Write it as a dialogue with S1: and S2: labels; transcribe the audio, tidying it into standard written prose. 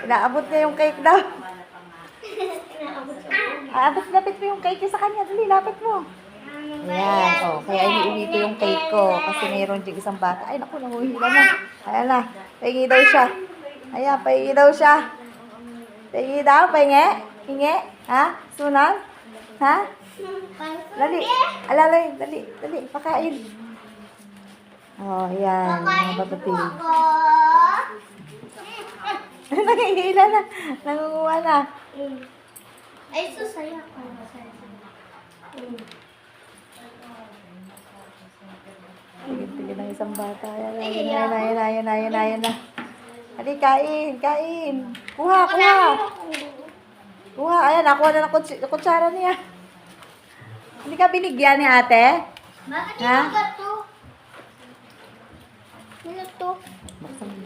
S1: Inaabot niya yung cake daw.
S2: Inaabot siya.
S1: Lapit mo yung cake sa kanya. Dali, lapit mo. Ayan, oh. Kaya iniuwi ko yung cake ko. Kasi mayroon diyang isang bata. Ay, naku, nanguhila na. Ayan na. Pahingi daw siya. Ayan, pahingi daw siya. Pahingi daw, pahingi. Hingi. Ha? Sunan? Ha? Dali. Alalay, dali. Dali, pakain. Oh, ayan. Mga babating. Nangihila na. Nangunguha na.
S2: Ay, susaya ko.
S1: Tigil-tigil ng isang bata. Ayan na. Hali, kain, kain. Kuha. Kuha, ayan, nakuha na ng kutsara niya. Hindi ka binigyan ni ate?
S2: Bakit
S1: Ha?
S2: nilugat to? Nilot to?
S1: Buksan mo